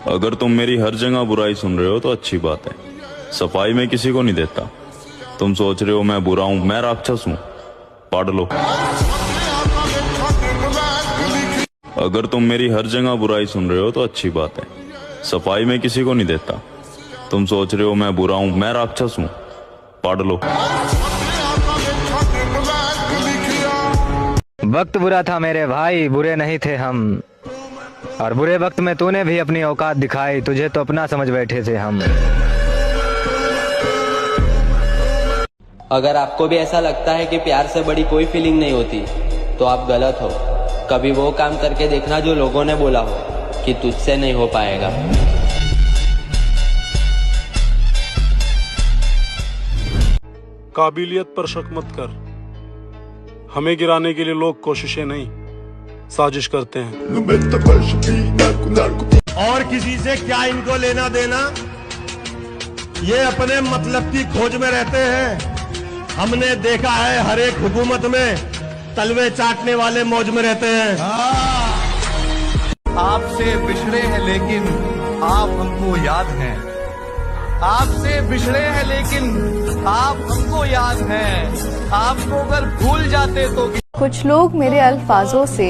अगर तुम मेरी हर जगह बुराई सुन रहे हो तो अच्छी बात है। सफाई में किसी को नहीं देता। तुम सोच रहे हो मैं बुरा हूं, मैं राक्षस हूं, पढ़ लो। अगर तुम मेरी हर जगह बुराई सुन रहे हो तो अच्छी बात है। सफाई में किसी को नहीं देता। तुम सोच रहे हो मैं बुरा हूं, मैं राक्षस हूं, पढ़ लो। वक्त बुरा था मेरे भाई, बुरे नहीं थे हम। और बुरे वक्त में तूने भी अपनी औकात दिखाई, तुझे तो अपना समझ बैठे थे हम। अगर आपको भी ऐसा लगता है कि प्यार से बड़ी कोई फीलिंग नहीं होती, तो आप गलत हो। कभी वो काम करके देखना जो लोगों ने बोला हो कि तुझसे नहीं हो पाएगा। काबिलियत पर शक मत कर। हमें गिराने के लिए लोग कोशिशें नहीं, साजिश करते हैं। और किसी से क्या इनको लेना देना, ये अपने मतलब की खोज में रहते हैं। हमने देखा है हर एक हुकूमत में तलवे चाटने वाले मौज में रहते हैं। आपसे बिछड़े हैं लेकिन आप हमको याद हैं। आपसे बिछड़े हैं लेकिन आप हमको याद हैं। आपको अगर भूल जाते तो। कुछ लोग मेरे अल्फाजों से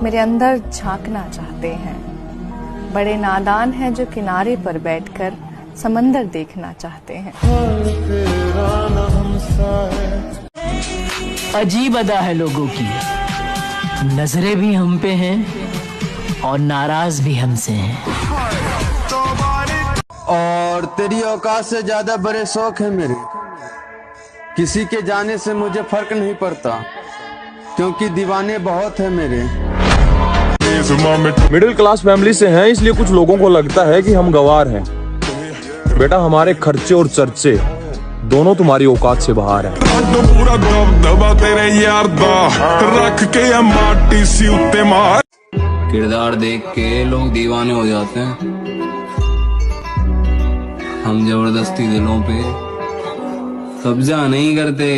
मेरे अंदर झांकना चाहते हैं। बड़े नादान हैं जो किनारे पर बैठकर समंदर देखना चाहते हैं। अजीब अदा है लोगों की, नजरें भी हम पे हैं और नाराज भी हमसे हैं। और तेरी औकात से ज्यादा बड़े शौक है मेरे। किसी के जाने से मुझे फर्क नहीं पड़ता, क्योंकि दीवाने बहुत है मेरे। मिडिल क्लास फैमिली से हैं, इसलिए कुछ लोगों को लगता है कि हम गवार हैं। बेटा, हमारे खर्चे और चर्चे दोनों तुम्हारी औकात से बाहर हैं। पूरा दबदबा तेरे यार दा रख के माटी सी उत्ते मार। किरदार देख के लोग दीवाने हो जाते हैं। हम जबरदस्ती दिलों पे कब्जा नहीं करते।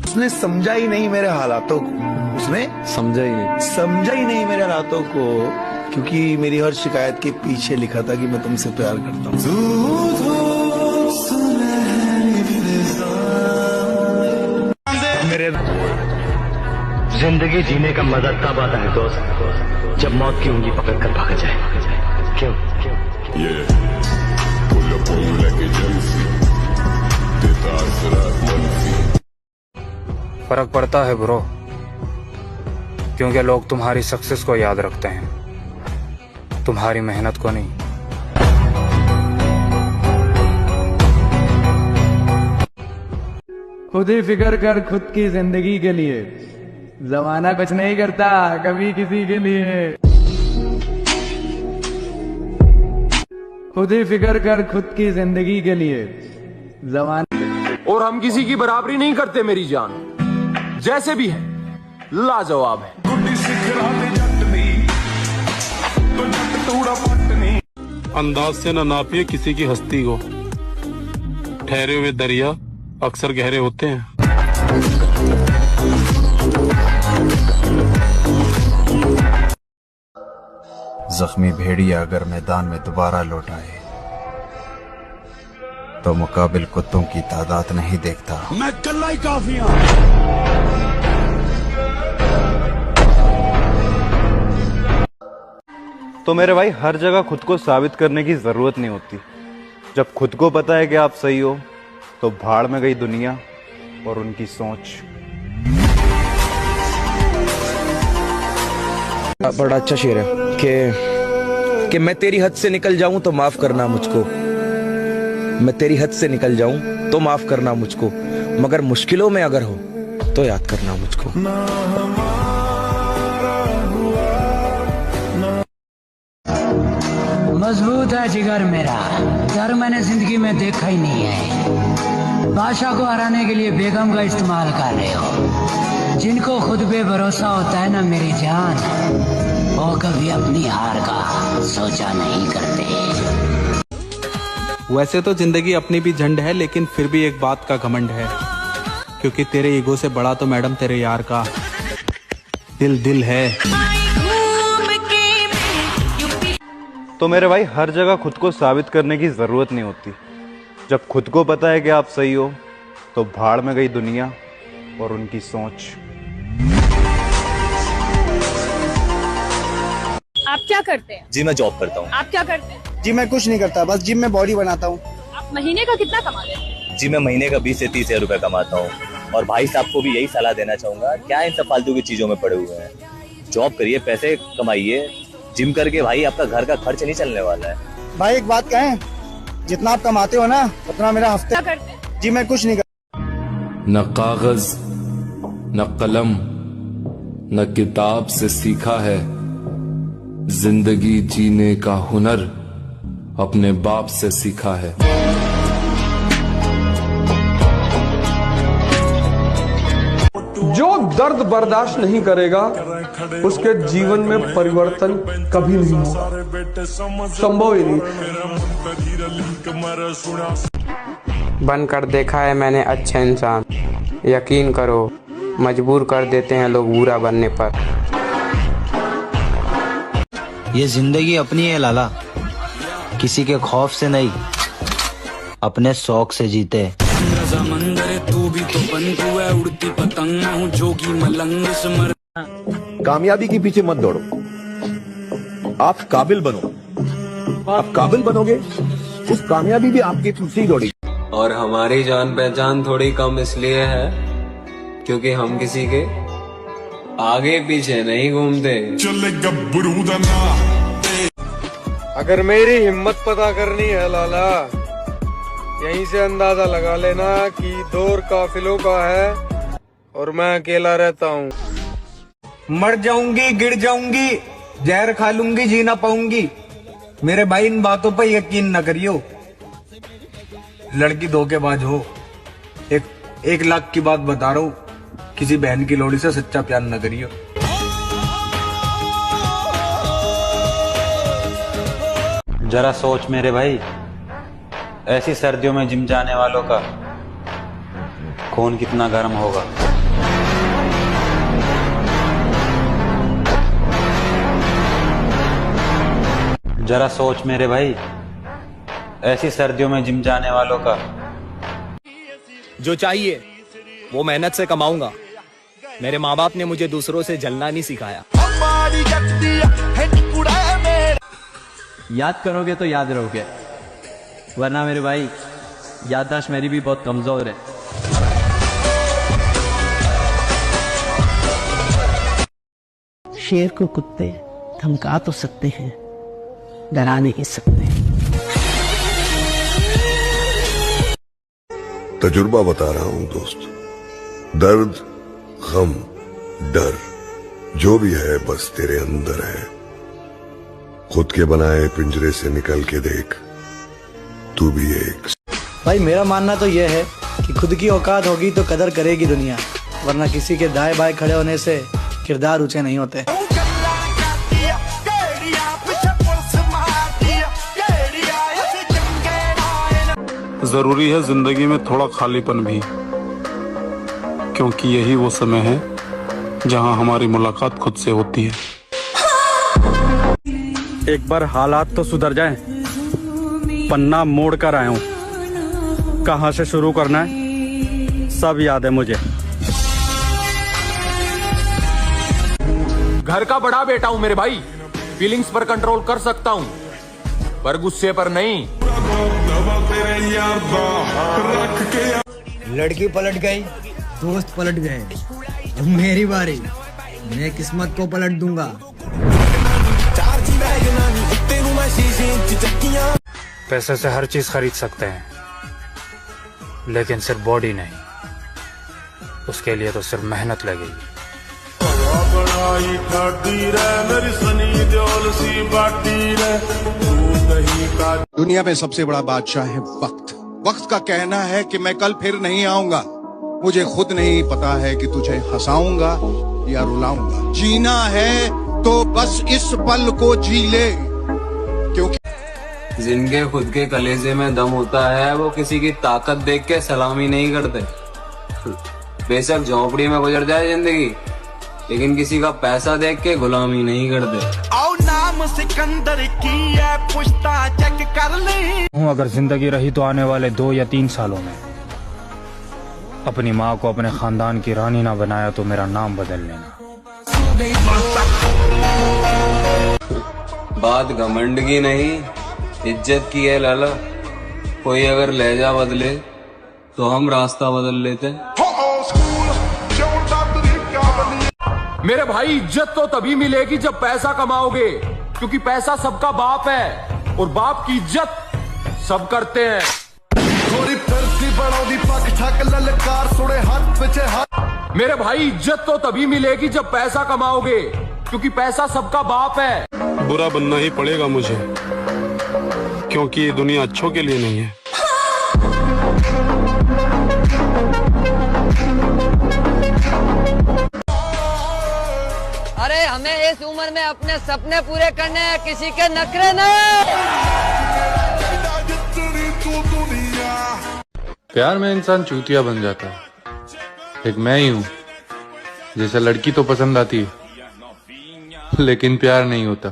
उसने समझा ही नहीं मेरे हालातों को। उसने समझा ही नहीं मेरे हालातों को, क्योंकि मेरी हर शिकायत के पीछे लिखा था कि मैं तुमसे प्यार करता हूँ। मेरे जिंदगी जीने का मजा तब आता है दोस्त, जब मौत की उंगली पकड़कर भाग जाए। क्यों? फर्क पड़ता है ब्रो, क्योंकि लोग तुम्हारी सक्सेस को याद रखते हैं, तुम्हारी मेहनत को नहीं। खुद ही फिक्र कर खुद की जिंदगी के लिए, जमाना कुछ नहीं करता कभी किसी के लिए। खुद ही फिक्र कर खुद की जिंदगी के लिए, जमाना। और हम किसी की बराबरी नहीं करते मेरी जान, जैसे भी है लाजवाब है। अंदाज से न नापिए किसी की हस्ती को, ठहरे हुए दरिया अक्सर गहरे होते हैं। जख्मी भेड़िया अगर मैदान में दोबारा लौट आए तो मुकाबिल कुत्तों की तादाद नहीं देखता। मैं कल्ला ही काफी हूं। तो मेरे भाई, हर जगह खुद को साबित करने की जरूरत नहीं होती। जब खुद को पता है कि आप सही हो, तो भाड़ में गई दुनिया और उनकी सोच। बड़ा अच्छा शेर है कि मैं तेरी हद से निकल जाऊं तो माफ करना मुझको। मैं तेरी हद से निकल जाऊं तो माफ करना मुझको, मगर मुश्किलों में अगर हो तो याद करना मुझको। मजबूत है जिगर मेरा, डर मैंने जिंदगी में देखा ही नहीं है। बादशाह को हराने के लिए बेगम का इस्तेमाल कर रहे हो। जिनको खुद पे भरोसा होता है ना मेरी जान, वो कभी अपनी हार का सोचा नहीं करते। वैसे तो जिंदगी अपनी भी झंड है, लेकिन फिर भी एक बात का घमंड है, क्योंकि तेरे ईगो से बड़ा तो मैडम तेरे यार का दिल दिल है। तो मेरे भाई हर जगह खुद को साबित करने की जरूरत नहीं होती। जब खुद को पता है कि आप सही हो तो भाड़ में गई दुनिया और उनकी सोच। आप क्या करते हैं? जी मैं जॉब करता हूँ। आप क्या करते हैं? जी मैं कुछ नहीं करता, बस जिम में बॉडी बनाता हूँ। आप महीने का कितना कमाते हैं? जी मैं महीने का 20 से 30 हजार रुपए कमाता हूँ। और भाई साहब को भी यही सलाह देना चाहूंगा, क्या इन सब फालतू की चीजों में पड़े हुए हैं। जॉब करिए, पैसे कमाइए। जिम करके भाई आपका घर का खर्च नहीं चलने वाला है। भाई एक बात कहें, जितना आप कमाते हो ना उतना मेरा हफ्ते। क्या करते हैं? जी मैं कुछ नहीं करता। न कागज न कलम न किताब से सीखा है, जिंदगी जीने का हुनर अपने बाप से सीखा है। जो दर्द बर्दाश्त नहीं करेगा उसके जीवन में परिवर्तन कभी नहीं होगा, संभव ही नहीं। बनकर देखा है मैंने अच्छे इंसान, यकीन करो मजबूर कर देते हैं लोग बुरा बनने पर। ये जिंदगी अपनी है लाला, किसी के खौफ से नहीं, अपने शौक से जीते। तू भी तो बन तू है उड़ती पतंग, हूँ जोगी मलंग समर। कामयाबी के पीछे मत दौड़ो, आप काबिल बनो। आप काबिल बनोगे, उस कामयाबी भी आपके पीछे ही दौड़ेगी। और हमारी जान पहचान थोड़ी कम इसलिए है क्योंकि हम किसी के आगे पीछे नहीं घूमते। अगर मेरी हिम्मत पता करनी है लाला, यहीं से अंदाजा लगा लेना कि दौर काफिलों का है और मैं अकेला रहता हूँ। मर जाऊंगी, गिर जाऊंगी, जहर खा लूंगी, जी ना पाऊंगी। मेरे भाई इन बातों पर यकीन न करियो। लड़की धोखेबाज हो, एक लाख की बात बता रहा हूँ, किसी बहन की लोड़ी से सच्चा प्यार न करियो। जरा सोच मेरे भाई, ऐसी सर्दियों में जिम जाने वालों का खून कितना गर्म होगा। जरा सोच मेरे भाई, ऐसी सर्दियों में जिम जाने वालों का। जो चाहिए वो मेहनत से कमाऊंगा। मेरे माँ बाप ने मुझे दूसरों से जलना नहीं सिखाया। याद करोगे तो याद रहोगे, वरना मेरे भाई याददाश्त मेरी भी बहुत कमजोर है। शेर को कुत्ते धमका तो सकते हैं, डरा नहीं सकते। तजुर्बा बता रहा हूं दोस्त, दर्द गम डर जो भी है बस तेरे अंदर है। खुद के बनाए पिंजरे से निकल के देख, तू भी एक। भाई मेरा मानना तो यह है कि खुद की औकात होगी तो कदर करेगी दुनिया, वरना किसी के दाएं बाएं खड़े होने से किरदार ऊंचे नहीं होते। जरूरी है जिंदगी में थोड़ा खालीपन भी, क्योंकि यही वो समय है जहां हमारी मुलाकात खुद से होती है। एक बार हालात तो सुधर जाएं, पन्ना मोड़ कर आया हूं। कहां से शुरू करना है सब याद है मुझे। घर का बड़ा बेटा हूं मेरे भाई, फीलिंग्स पर कंट्रोल कर सकता हूं पर गुस्से पर नहीं। लड़की पलट गई, दोस्त पलट गए, अब मेरी बारी, मैं किस्मत को पलट दूंगा। पैसे से हर चीज खरीद सकते हैं, लेकिन सिर्फ बॉडी नहीं। उसके लिए तो सिर्फ मेहनत लगेगी। दुनिया में सबसे बड़ा बादशाह है वक्त। वक्त का कहना है कि मैं कल फिर नहीं आऊंगा। मुझे खुद नहीं पता है कि तुझे हंसाऊंगा या रुलाऊंगा। जीना है तो बस इस पल को जी ले, क्योंकि जिनके खुद के कलेजे में दम होता है वो किसी की ताकत देख के सलामी नहीं करते। बेशक झोंपड़ी में गुजर जाए जिंदगी, लेकिन किसी का पैसा देख के गुलामी नहीं करते। आओ नाम सिकंदर की है, पुश्ता चेक कर ले। अगर जिंदगी रही तो आने वाले 2 या 3 सालों में अपनी माँ को अपने खानदान की रानी ना बनाया तो मेरा नाम बदल लेना। बात घमंड की नहीं, इज्जत की है लाला। कोई अगर लहजा बदले तो हम रास्ता बदल लेते। मेरे भाई इज्जत तो तभी मिलेगी जब पैसा कमाओगे, क्योंकि पैसा सबका बाप है और बाप की इज्जत सब करते हैं। मेरे भाई इज्जत तो तभी मिलेगी जब पैसा कमाओगे, क्योंकि पैसा सबका बाप है। बुरा बनना ही पड़ेगा मुझे, क्योंकि ये दुनिया अच्छों के लिए नहीं है। अरे हमें इस उम्र में अपने सपने पूरे करने हैं, किसी के नखरे नहीं। प्यार में इंसान चूतिया बन जाता है। एक मैं ही हूँ जैसे लड़की तो पसंद आती है लेकिन प्यार नहीं होता।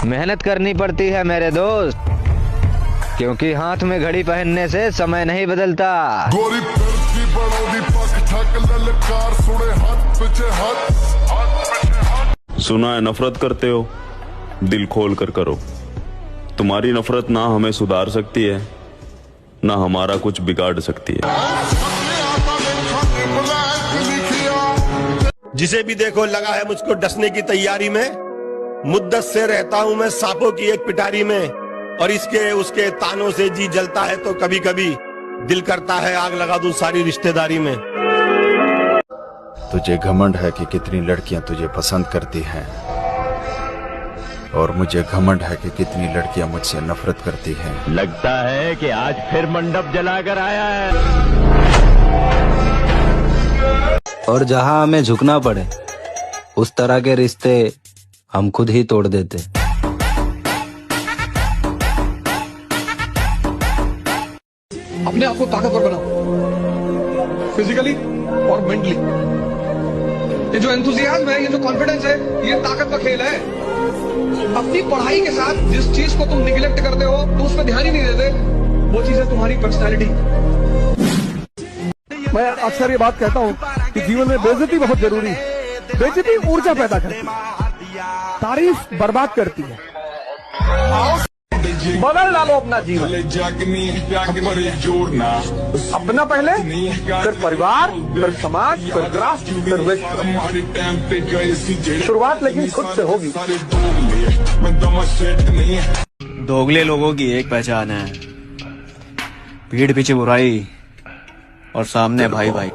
मेहनत करनी पड़ती है मेरे दोस्त, क्योंकि हाथ में घड़ी पहनने से समय नहीं बदलता। सुना है नफरत करते हो, दिल खोल कर करो। तुम्हारी नफरत ना हमें सुधार सकती है, ना हमारा कुछ बिगाड़ सकती है। जिसे भी देखो लगा है मुझको डसने की तैयारी में। मुद्दत से रहता हूं मैं सांपों की एक पिटारी में, और इसके उसके तानों से जी जलता है तो कभी कभी दिल करता है आग लगा दूं सारी रिश्तेदारी में। तुझे घमंड है कि कितनी लड़कियां तुझे पसंद करती हैं, और मुझे घमंड है कि कितनी लड़कियां मुझसे नफरत करती हैं। लगता है कि आज फिर मंडप जलाकर आया है। और जहां हमें झुकना पड़े उस तरह के रिश्ते हम खुद ही तोड़ देते। अपने आप को ताकतवर बनाओ, फिजिकली और मेंटली। ये जो एंथुजियाज्म है, ये जो कॉन्फिडेंस है, ये ताकत का खेल है। अपनी पढ़ाई के साथ जिस चीज को तुम निगलेक्ट करते हो, तो उस पर ध्यान ही नहीं देते, वो चीज है तुम्हारी पर्सनैलिटी। मैं अक्सर ये बात कहता हूँ कि जीवन में बेइज्जती बहुत जरूरी है। बेइज्जती ऊर्जा पैदा करती है, तारीफ बर्बाद करती है। बदल डालो अपना जीवन, अपना पहले, फिर परिवार, फिर समाज, फिर राष्ट्र, फिर विश्व। शुरुआत लेकिन खुद से होगी। दोगले लोगों की एक पहचान है, पीठ पीछे बुराई और सामने भाई भाई।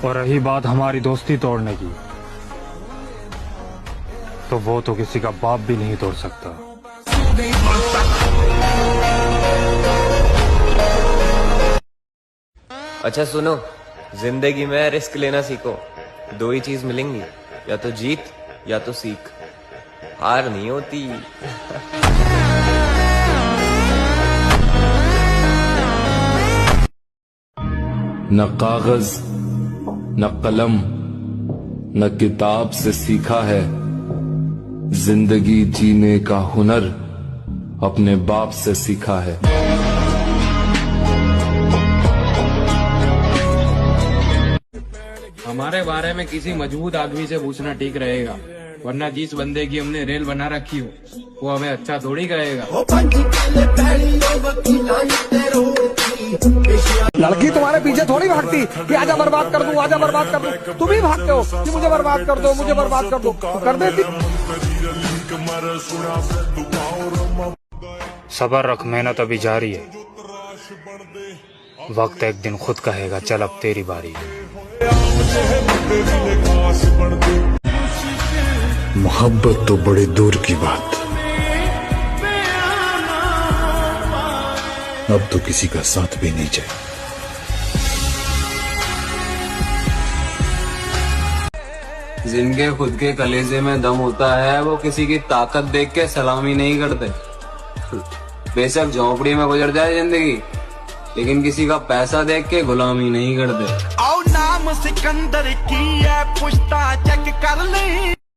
और रही बात हमारी दोस्ती तोड़ने की, तो वो तो किसी का बाप भी नहीं तोड़ सकता। अच्छा सुनो, जिंदगी में रिस्क लेना सीखो। 2 ही चीज मिलेंगी, या तो जीत या तो सीख। हार नहीं होती। न कागज न कलम न किताब से सीखा है, जिंदगी जीने का हुनर अपने बाप से सीखा है। हमारे बारे में किसी मजबूत आदमी से पूछना ठीक रहेगा, वरना जिस बंदे की हमने रेल बना रखी हो वो हमें अच्छा थोड़ी कहेगा। लड़की तुम्हारे पीछे थोड़ी भागती कि आजा बर्बाद कर दूं, आजा बर्बाद कर दूं। तुम ही भागते हो कि मुझे बर्बाद कर दो, मुझे बर्बाद कर दो, तो कर देती। सबर रख, मेहनत अभी जारी है। वक्त एक दिन खुद कहेगा चल अब तेरी बारी। मोहब्बत तो बड़े दूर की बात, अब तो किसी का साथ भी नहीं चाहिए। जिनके खुद के कलेजे में दम होता है, वो किसी की ताकत देख के सलामी नहीं करते, बेशक झोपड़ी में गुजर जाए जिंदगी, लेकिन किसी का पैसा देख के गुलामी नहीं करते। आओ नाम सिकंदर की है, पुश्ता चेक कर ले।